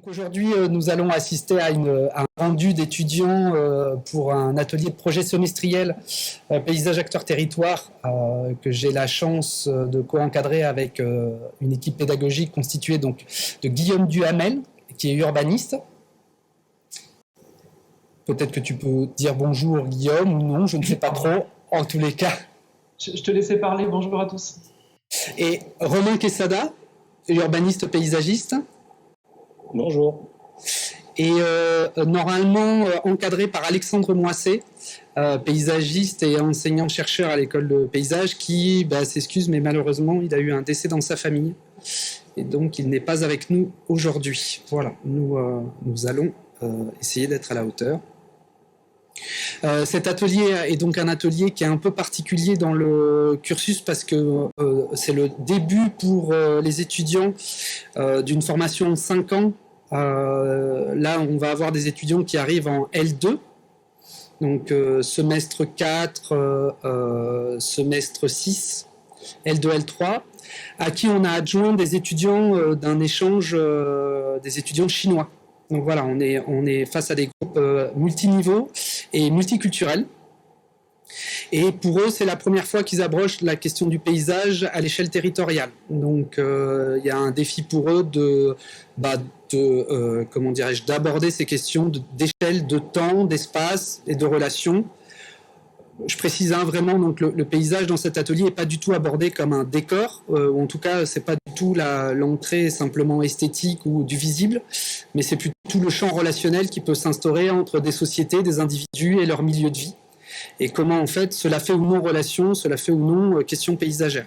Donc aujourd'hui, nous allons assister à un rendu d'étudiants pour un atelier de projet semestriel paysage acteur territoire que j'ai la chance de co-encadrer avec une équipe pédagogique constituée donc de Guillaume Duhamel, qui est urbaniste. Peut-être que tu peux dire bonjour Guillaume ou non, je ne sais pas trop, en tous les cas. Je te laissais parler, bonjour à tous. Et Romain Quesada, urbaniste paysagiste. Bonjour. Et normalement encadré par Alexandre Moisset, paysagiste et enseignant-chercheur à l'école de paysage, qui s'excuse, mais malheureusement, il a eu un décès dans sa famille. Et donc, il n'est pas avec nous aujourd'hui. Voilà, nous allons essayer d'être à la hauteur. Cet atelier est donc un atelier qui est un peu particulier dans le cursus parce que c'est le début pour les étudiants d'une formation en 5 ans. Là, on va avoir des étudiants qui arrivent en L2, donc semestre 4, semestre 6, L2, L3, à qui on a adjoint des étudiants d'un échange des étudiants chinois. Donc voilà, on est face à des groupes multiniveaux et multiculturels. Et pour eux, c'est la première fois qu'ils abrochent la question du paysage à l'échelle territoriale. Donc il y a un défi pour eux d'aborder ces questions d'échelle, de temps, d'espace et de relations. Je précise vraiment, donc le paysage dans cet atelier n'est pas du tout abordé comme un décor, ou en tout cas, c'est pas du tout l'entrée simplement esthétique ou du visible, mais c'est plutôt tout le champ relationnel qui peut s'instaurer entre des sociétés, des individus et leur milieu de vie. Et comment, en fait, cela fait ou non relation, cela fait ou non question paysagère.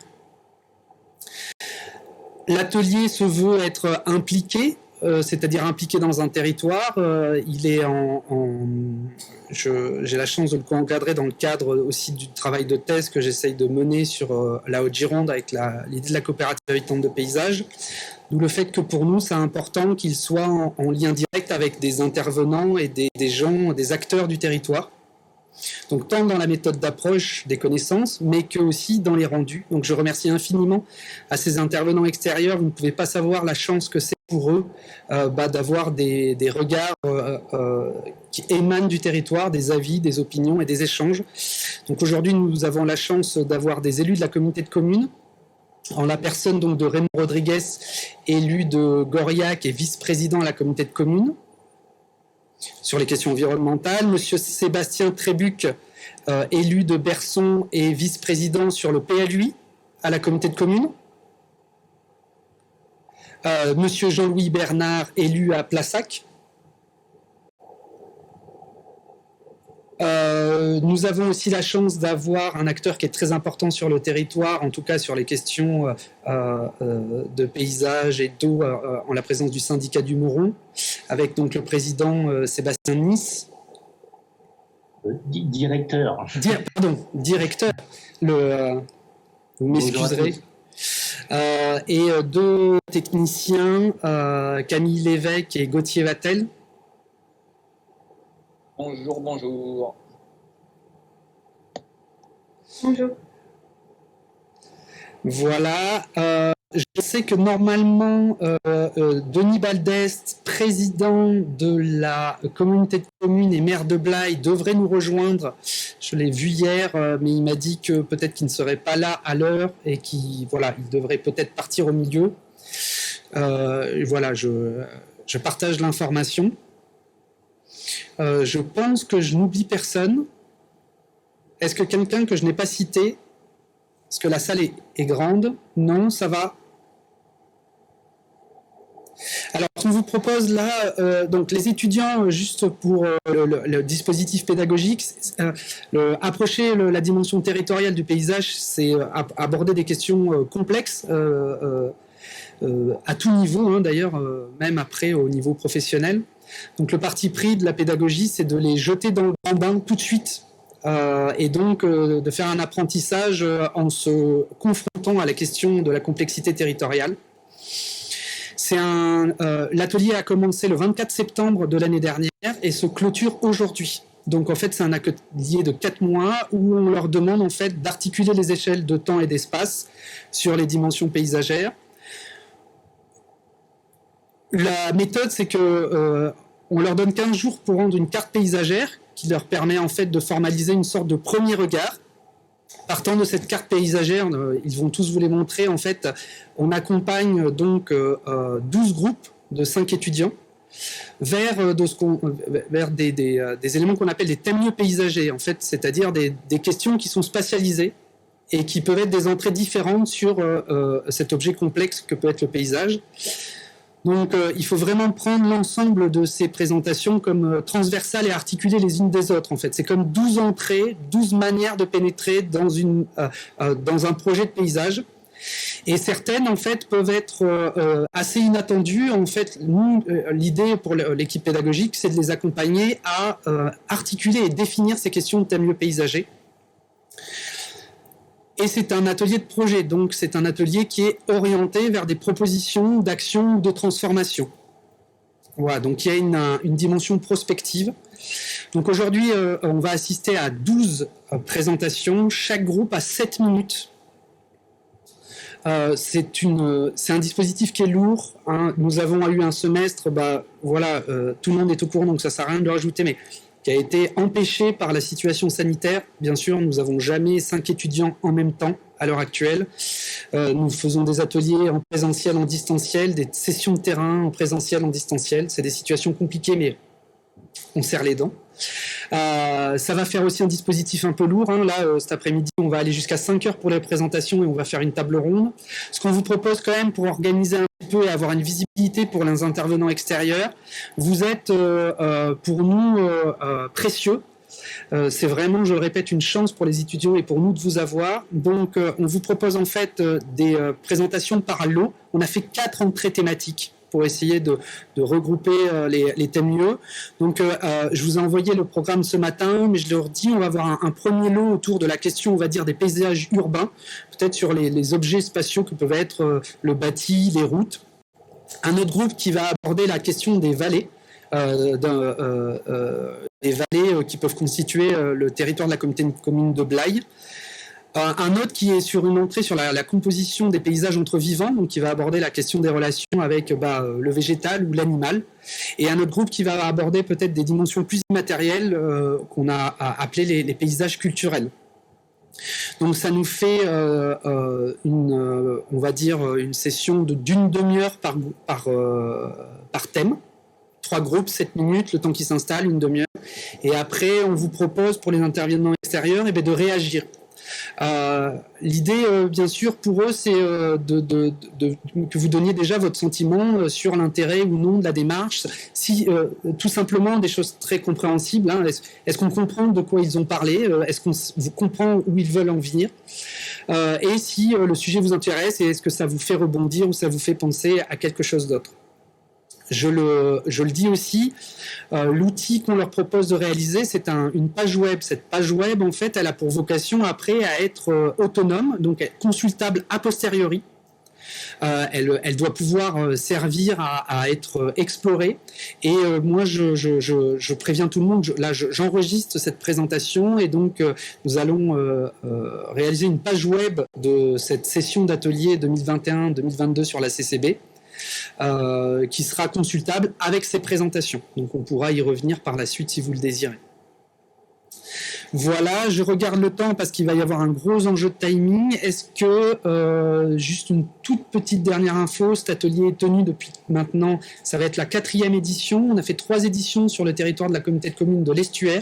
L'atelier se veut être impliqué, c'est-à-dire impliqué dans un territoire. Il est j'ai la chance de le co-encadrer dans le cadre aussi du travail de thèse que j'essaye de mener sur la Haute-Gironde avec l'idée de la coopérative habitante de paysage. D'où le fait que pour nous, c'est important qu'il soit en lien direct avec des intervenants et des gens, des acteurs du territoire. Donc tant dans la méthode d'approche des connaissances, mais que aussi dans les rendus. Donc je remercie infiniment à ces intervenants extérieurs. Vous ne pouvez pas savoir la chance que c'est pour eux d'avoir des regards qui émanent du territoire, des avis, des opinions et des échanges. Donc aujourd'hui, nous avons la chance d'avoir des élus de la communauté de communes, en la personne donc de Raymond Rodriguez, élu de Goriac et vice-président à la communauté de communes, sur les questions environnementales, monsieur Sébastien Trébuc, élu de Berson et vice-président sur le PLUI à la communauté de communes, monsieur Jean-Louis Bernard, élu à Plassac. Nous avons aussi la chance d'avoir un acteur qui est très important sur le territoire, en tout cas sur les questions de paysage et d'eau, en la présence du syndicat du Moron, avec donc le président Sébastien Nice. Directeur. Directeur. Vous m'excuserez. Et 2 techniciens, Camille Lévesque et Gauthier Vattel. Bonjour, bonjour. Bonjour. Voilà. Je sais que normalement, Denis Baldest, président de la communauté de communes et maire de Blaye, devrait nous rejoindre. Je l'ai vu hier, mais il m'a dit que peut-être qu'il ne serait pas là à l'heure et il devrait peut-être partir au milieu. Voilà, je partage l'information. Je pense que je n'oublie personne. Est-ce que quelqu'un que je n'ai pas cité, est-ce que la salle est grande? Non, ça va. Alors, on vous propose là, donc les étudiants, juste pour le dispositif pédagogique, approcher la dimension territoriale du paysage, c'est aborder des questions complexes à tout niveau, d'ailleurs, même après au niveau professionnel. Donc le parti pris de la pédagogie, c'est de les jeter dans le grand bain tout de suite et donc de faire un apprentissage en se confrontant à la question de la complexité territoriale. L'atelier a commencé le 24 septembre de l'année dernière et se clôture aujourd'hui. Donc en fait, c'est un atelier de 4 mois où on leur demande en fait d'articuler les échelles de temps et d'espace sur les dimensions paysagères. La méthode, c'est que on leur donne 15 jours pour rendre une carte paysagère qui leur permet en fait de formaliser une sorte de premier regard. Partant de cette carte paysagère, ils vont tous vous les montrer. En fait, on accompagne donc 12 groupes de 5 étudiants vers des éléments qu'on appelle des thèmes paysagers, en fait, c'est-à-dire des questions qui sont spatialisées et qui peuvent être des entrées différentes sur cet objet complexe que peut être le paysage. Donc il faut vraiment prendre l'ensemble de ces présentations comme transversales et articulées les unes des autres. En fait, c'est comme 12 entrées, 12 manières de pénétrer dans un projet de paysage. Et certaines, en fait, peuvent être assez inattendues. En fait, nous, l'idée pour l'équipe pédagogique, c'est de les accompagner à articuler et définir ces questions de thème paysager. Et c'est un atelier de projet, donc c'est un atelier qui est orienté vers des propositions d'action ou de transformation. Voilà, donc il y a une dimension prospective. Donc aujourd'hui, on va assister à 12 présentations, chaque groupe a 7 minutes. C'est un dispositif qui est lourd, hein. Nous avons eu un semestre, tout le monde est au courant, donc ça ne sert à rien de le rajouter, mais qui a été empêché par la situation sanitaire. Bien sûr, nous n'avons jamais 5 étudiants en même temps à l'heure actuelle. Nous faisons des ateliers en présentiel, en distanciel, des sessions de terrain en présentiel, en distanciel. C'est des situations compliquées, mais on serre les dents. Ça va faire aussi un dispositif un peu lourd, hein. Là, cet après-midi, on va aller jusqu'à 5 heures pour les présentations et on va faire une table ronde. Ce qu'on vous propose quand même pour organiser un petit peu et avoir une visibilité pour les intervenants extérieurs, vous êtes pour nous précieux. C'est vraiment, je le répète, une chance pour les étudiants et pour nous de vous avoir. Donc, on vous propose en fait des présentations par lot. On a fait 4 entrées thématiques pour essayer de regrouper les thèmes lieux. Donc, je vous ai envoyé le programme ce matin, mais je le redis, on va avoir un premier lot autour de la question, on va dire, des paysages urbains, peut-être sur les objets spatiaux que peuvent être le bâti, les routes. Un autre groupe qui va aborder la question des vallées, des vallées qui peuvent constituer le territoire de la communauté de communes de Blaye. Un autre qui est sur une entrée sur la composition des paysages entre vivants, donc qui va aborder la question des relations avec le végétal ou l'animal. Et un autre groupe qui va aborder peut-être des dimensions plus immatérielles qu'on a appelées les paysages culturels. Donc ça nous fait on va dire une session d'une demi-heure par thème. 3 groupes, 7 minutes, le temps qui s'installe, une demi-heure. Et après, on vous propose pour les intervenants extérieurs de réagir. L'idée, bien sûr, pour eux, c'est que vous donniez déjà votre sentiment sur l'intérêt ou non de la démarche. Si, tout simplement, des choses très compréhensibles. Hein, est-ce qu'on comprend de quoi ils ont parlé? Est-ce qu'on vous comprend où ils veulent en venir? Et si le sujet vous intéresse, et est-ce que ça vous fait rebondir ou ça vous fait penser à quelque chose d'autre? Je le dis aussi, l'outil qu'on leur propose de réaliser, c'est une page web. Cette page web, en fait, elle a pour vocation après à être autonome, donc consultable a posteriori. Elle doit pouvoir servir à être explorée. Et moi, je préviens tout le monde, j'enregistre cette présentation et donc nous allons réaliser une page web de cette session d'atelier 2021-2022 sur la CCB. Qui sera consultable avec ces présentations. Donc on pourra y revenir par la suite si vous le désirez. Voilà, je regarde le temps parce qu'il va y avoir un gros enjeu de timing. Est-ce que, juste une toute petite dernière info, cet atelier est tenu depuis maintenant, ça va être la 4e édition. On a fait 3 éditions sur le territoire de la communauté de communes de l'Estuaire.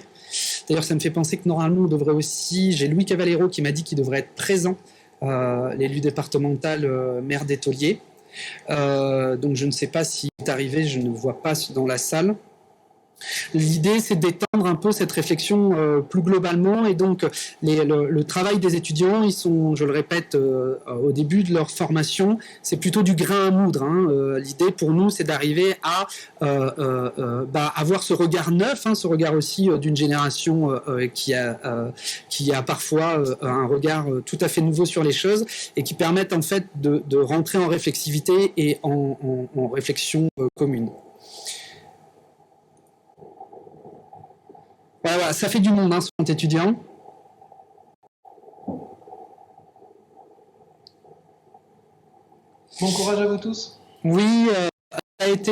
D'ailleurs, ça me fait penser que normalement, on devrait aussi, j'ai Louis Cavallero qui m'a dit qu'il devrait être présent, l'élu départemental maire d'Étolier. Donc je ne sais pas s'il est arrivé, je ne le vois pas dans la salle. L'idée, c'est d'étendre un peu cette réflexion plus globalement, et donc le travail des étudiants, ils sont, je le répète, au début de leur formation, c'est plutôt du grain à moudre. Hein. L'idée pour nous, c'est d'arriver à avoir ce regard neuf, hein, ce regard aussi d'une génération qui a parfois un regard tout à fait nouveau sur les choses, et qui permettent en fait de rentrer en réflexivité et en réflexion commune. Voilà, ça fait du monde, hein, ce compte étudiant. Bon courage à vous tous. Oui, ça a été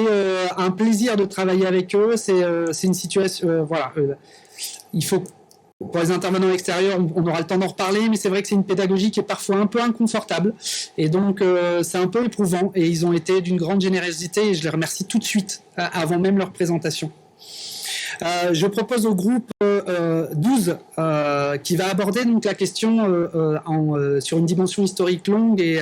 un plaisir de travailler avec eux. C'est une situation, voilà. Il faut, pour les intervenants extérieurs, on aura le temps d'en reparler, mais c'est vrai que c'est une pédagogie qui est parfois un peu inconfortable, et donc c'est un peu éprouvant. Et ils ont été d'une grande générosité, et je les remercie tout de suite, avant même leur présentation. Je propose au groupe 12 qui va aborder donc la question sur une dimension historique longue et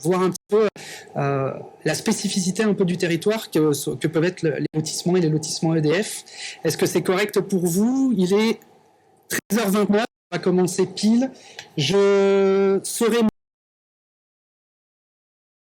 voir un petit peu la spécificité un peu du territoire que peuvent être les lotissements et les lotissements EDF. Est-ce que c'est correct pour vous? Il est 13h29, on va commencer pile. Je serai